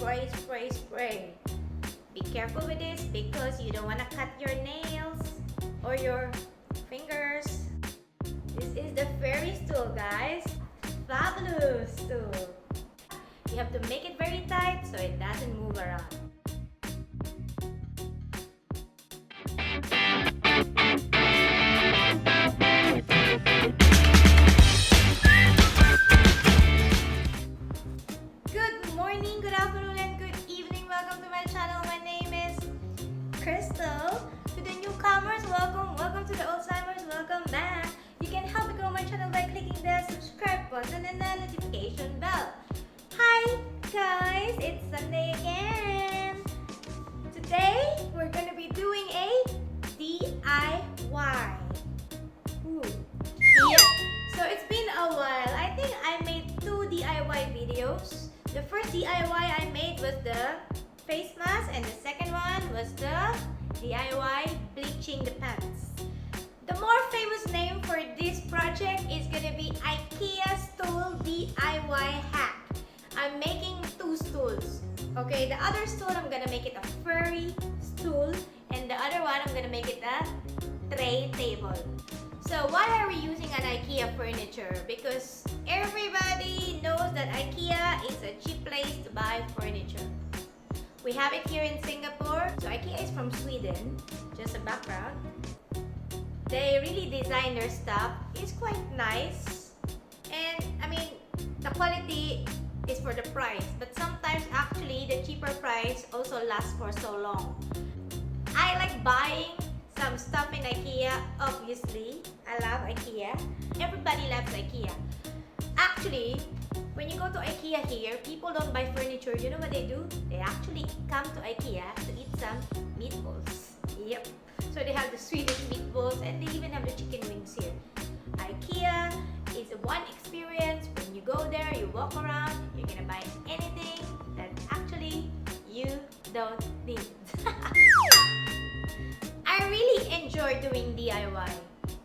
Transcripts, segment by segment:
spray, spray, spray. Be careful with this because you don't want to cut your nails or your fingers. This is the Furry stool, guys. Fabulous stool. You have to make it very tight so it doesn't move around. Good morning, good afternoon, and good evening. Welcome to my channel. My name is Crystal. To the newcomers, welcome to the old-timers, welcome back. You can help me grow my channel by clicking the subscribe button and the notification bell. Hi guys, it's Sunday again. Today we're gonna be doing a DIY. Ooh. Yeah. So it's been a while. I think I made 2 DIY videos. The first DIY I made was the face mask, and the second one was the DIY bleaching the pants. The more famous name for this project is gonna be Ikea Stool DIY Hack. I'm making 2 stools. Okay, the other stool I'm gonna make it a furry stool, and the other one I'm gonna make it a tray table. So why are we using an Ikea furniture? Because everybody knows that Ikea is a cheap place to buy furniture. We have it here in Singapore. So Ikea is from Sweden. Just a background. They really design their stuff. It's quite nice. And I mean, the quality is for the price. But sometimes actually the cheaper price also lasts for so long. I like buying some stuff in Ikea, obviously. I love Ikea. Everybody loves Ikea. Actually, when you go to Ikea here, people don't buy furniture. You know what they do? They actually come to Ikea to eat some meatballs. Yep. So they have the Swedish meatballs and they even have the chicken wings here. Ikea is one experience. When you go there, you walk around, you're gonna buy anything that actually you don't need. I really enjoy doing DIY.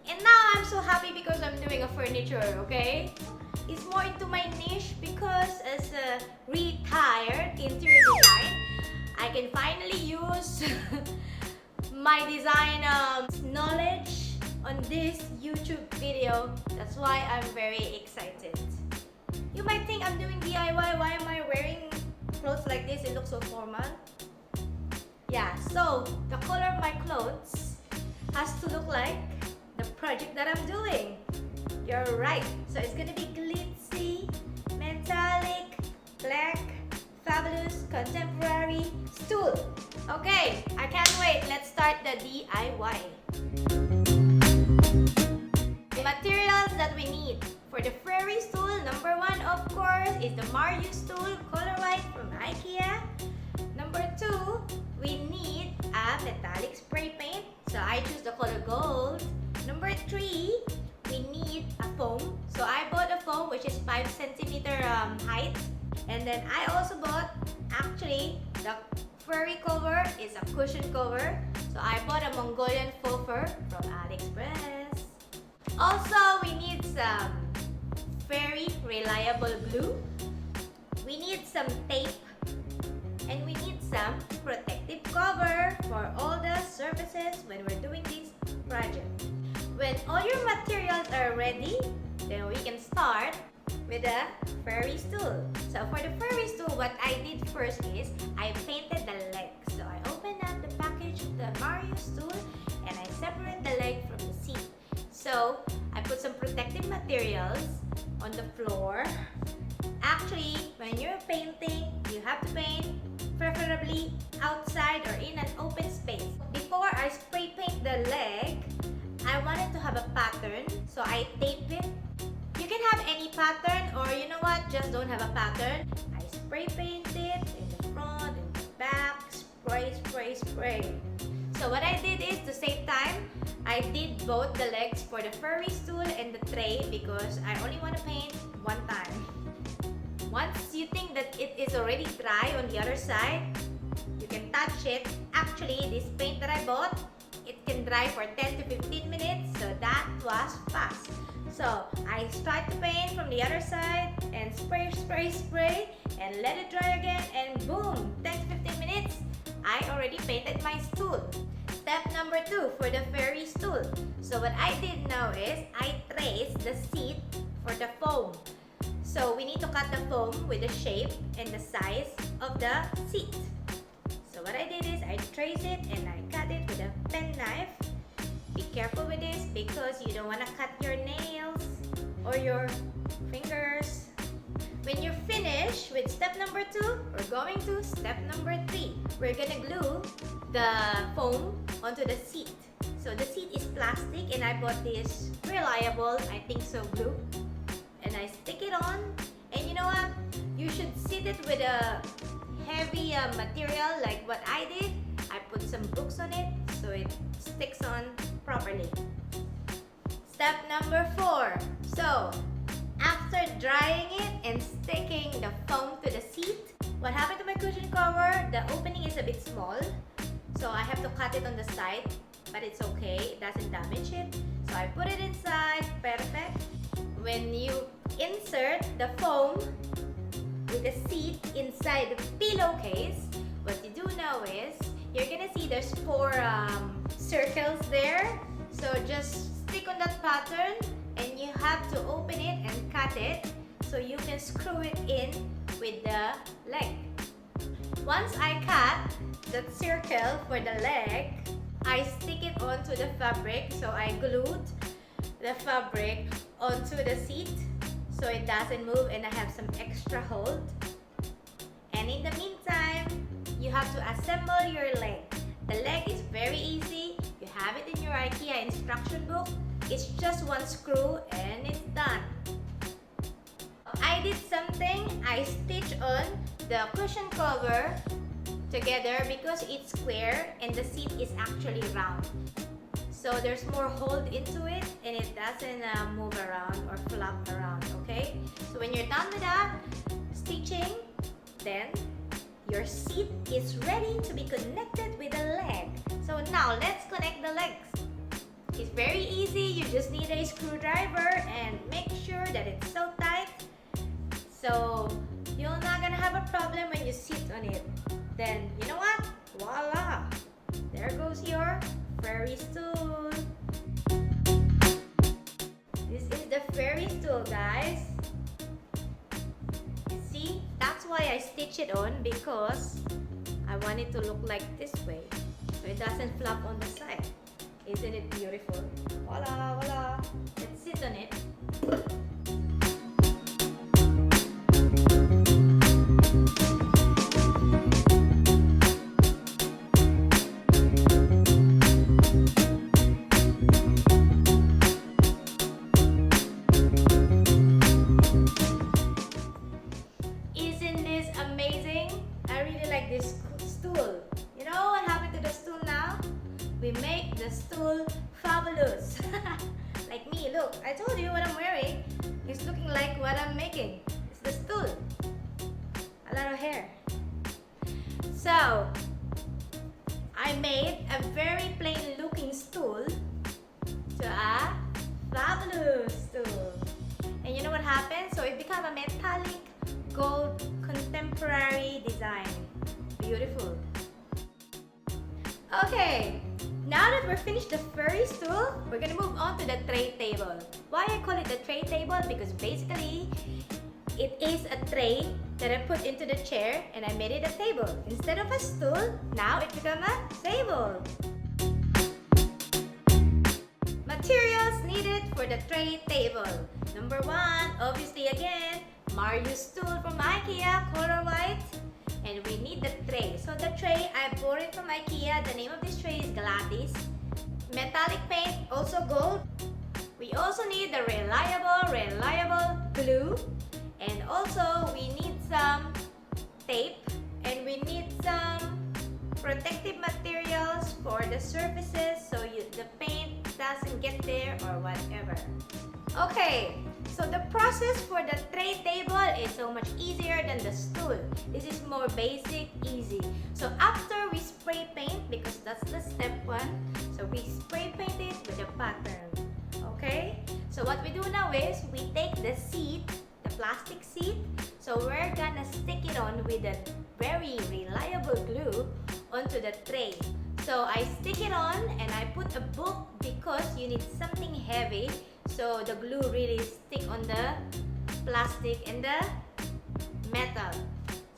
And now I'm so happy because I'm doing a furniture, okay? It's more into my niche because as a retired interior design, I can finally use my design knowledge on this YouTube video. That's why I'm very excited. You might think I'm doing DIY. Why am I wearing clothes like this? It looks so formal. Yeah, so the color of my clothes has to look like the project that I'm doing. You're right. So it's gonna be glitzy, metallic, black, fabulous, contemporary stool. Okay, I can't wait. Let's start the DIY. The materials that we need for the furry stool, number 1 of course is the Marius Stool color white from Ikea. Number 2, we need a metallic spray paint. So I choose the color gold. Number 3, we need a foam. So I bought a foam which is 5 centimeter height. And then I also bought, actually, the furry cover is a cushion cover. So I bought a Mongolian faux fur from AliExpress. Also, we need some very reliable glue. We need some tape. And we need some protective cover for all the surfaces when we're doing this project. When all your materials are ready, then we can start with the furry stool. So for the furry stool, what I did first is I painted the legs. So I opened up the package of the Marius stool and I separate the leg from the seat. So I put some protective materials on the floor. Actually, when you're painting, you have to paint preferably outside or in an open space. Before I spray paint the leg, I wanted to have a pattern, so I tape it. You can have any pattern, or you know what, just don't have a pattern. I spray paint it in the front, in the back, spray, spray, spray. So what I did is, to save time, I did both the legs for the furry stool and the tray because I only want to paint one time. Once you think that it is already dry on the other side, you can touch it. Actually, this paint that I bought, it can dry for 10 to 15 minutes, so that was fast. So I start to paint from the other side and spray, spray, spray, and let it dry again, and boom, 10 to 15 minutes, I already painted my stool. Step number 2 for the fairy stool. So what I did now is I traced the seat for the foam. So we need to cut the foam with the shape and the size of the seat. So what I did is I traced it and I cut it with a pen knife. Be careful with this because you don't want to cut your nails or your fingers. When you're finished with step number 2, we're going to step number 3. We're gonna glue the foam onto the seat. So the seat is plastic and I bought this reliable, I think so, glue. And I stick it on, and you know what? You should sit it with a heavy material like what I did. I put some books on it so it sticks on properly. Step number 4. So after drying it and sticking the foam to the seat, what happened to my cushion cover? The opening is a bit small, so I have to cut it on the side, but it's okay, it doesn't damage it. So I put it inside, perfect. When you insert the foam with the seat inside the pillowcase, what you do now is you're gonna see there's 4 circles there. So just stick on that pattern and you have to open it and cut it so you can screw it in with the leg. Once I cut that circle for the leg, I stick it onto the fabric. So I glued the fabric onto the seat so it doesn't move and I have some extra hold. And in the meantime, you have to assemble your leg. The leg is very easy. You have it in your Ikea instruction book. It's just 1 screw and it's done. I did something. I stitched on the cushion cover together because it's square and the seat is actually round. So there's more hold into it and it doesn't move around or flop around, okay? So when you're done with that stitching, then your seat is ready to be connected with the leg. So now let's connect the legs. It's very easy. You just need a screwdriver and make sure that it's so tight. So you're not gonna have a problem when you sit on it. Then you know what? Voila! There goes your fairy stool. This is the fairy stool, guys. See, that's why I stitch it on, because I want it to look like this way so it doesn't flop on the side. Isn't it beautiful? Voila, voila. Let's sit on it. Isn't this amazing? I really like this stool. You know what happened to the stool now? We make the stool fabulous. Like me, look, I told you what I'm wearing is looking like what I'm making. It's the stool. A lot of hair. So, I made a very plain looking stool to a fabulous stool. And you know what happened? So it became a metallic gold contemporary design. Beautiful. Okay, now that we're finished the furry stool, we're gonna move on to the tray table. Why I call it the tray table? Because basically, it is a tray that I put into the chair and I made it a table. Instead of a stool, now it became a table. Materials needed for the tray table. Number 1, obviously again, Marius Stool from Ikea, color white. And we need the tray. So the tray, I bought it from Ikea. The name of this tray is Glattis. Metallic paint, also gold. We also need the reliable glue. And also, we need some tape. And we need some protective materials for the surfaces so the paint doesn't get there or whatever. Okay, so the process for the tray table is so much easier than the stool. This is more basic, easy. So after we spray paint, because that's the step 1, so we spray paint it with a pattern. Okay? So what we do now is we take the seat, the plastic seat. So we're gonna stick it on with a very reliable glue onto the tray. So I stick it on and I put a book because you need something heavy so the glue really stick on the plastic and the metal.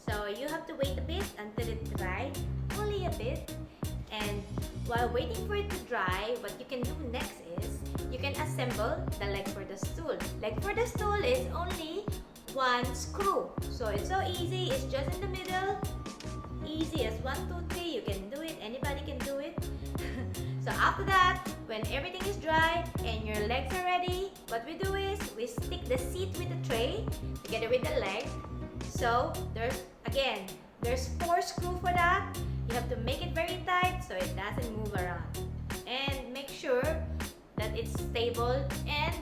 So you have to wait a bit until it dries, only a bit. And while waiting for it to dry, what you can do next is you can assemble the leg for the stool. Leg for the stool is only one screw. So it's so easy, it's just in the middle. Easy as 1, 2, 3, you can do it, anybody can do it. So after that, when everything is dry and your legs are ready, what we do is we stick the seat with the tray together with the leg. So there's 4 screws for that. You have to make it very tight so it doesn't move around. And make sure that it's stable and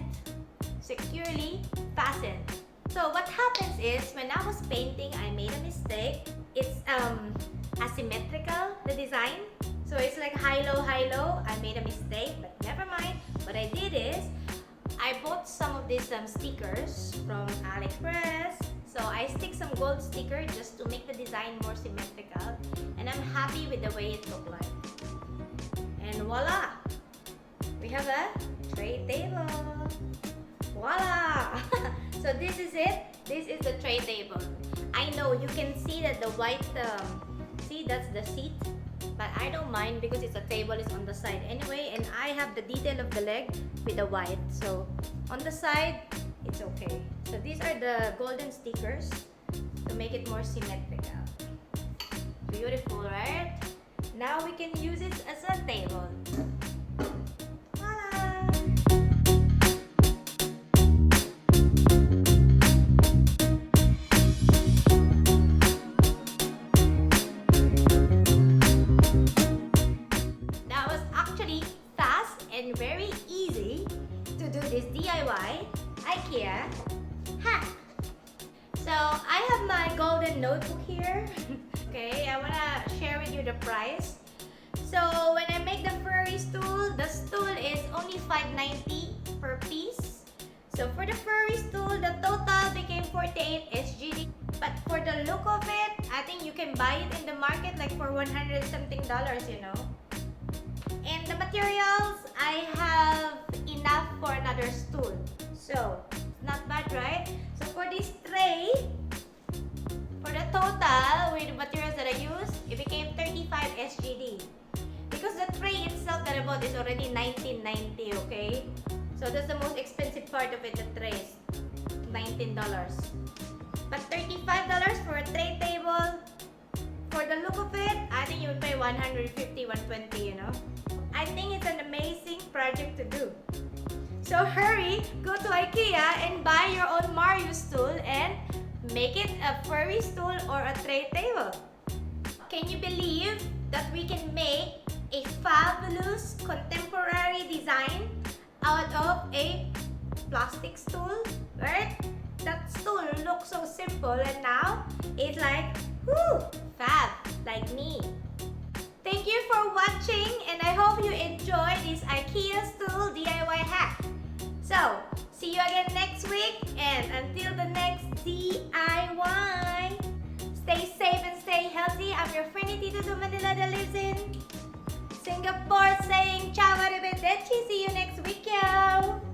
securely fastened. So what happens is when I was painting, I made a mistake. It's asymmetrical, the design. So it's like high-low, high-low. I made a mistake, but never mind. What I did is I bought some of these stickers from AliExpress. So I stick some gold sticker just to make the design more symmetrical. And I'm happy with the way it looked like. And voila! We have a tray table. Voila! So this is it. This is the tray table. I know you can see that the white, see that's the seat. But I don't mind because it's a table, it's on the side anyway. And I have the detail of the leg with the white. So on the side, it's okay. So these are the golden stickers to make it more symmetrical. Beautiful, right? Now we can use it as a table. Voila! That was actually fast and very easy to do this DIY Ikea hack. So I have my golden notebook here. Okay, I wanna share with you the price. So when I make the furry stool, the stool is only $5.90 per piece. So for the furry stool, the total became 48 SGD. But for the look of it, I think you can buy it in the market like for $100 something, you know. And the materials, I have enough for another stool. So not bad, right? So for this tray, for the total with the materials that I used, it became 35 SGD. Because the tray itself that I bought is already $19.90, okay? So that's the most expensive part of it, the tray is $19. But $35 for a tray table, for the look of it, I think you would pay $150, $120, you know? I think it's an amazing project to do. So hurry, go to Ikea and buy your own Marius stool and make it a furry stool or a tray table. Can you believe that we can make a fabulous contemporary design out of a plastic stool, right? That stool looks so simple and now it's like, whoo, fab, like me. Thank you for watching and I hope you enjoyed this Ikea stool DIY hack. So, see you again next week and until the next DIY, stay safe and stay healthy. I'm your friend Tita to Manila that lives in Singapore saying ciao arrivederci. See you next week, yo!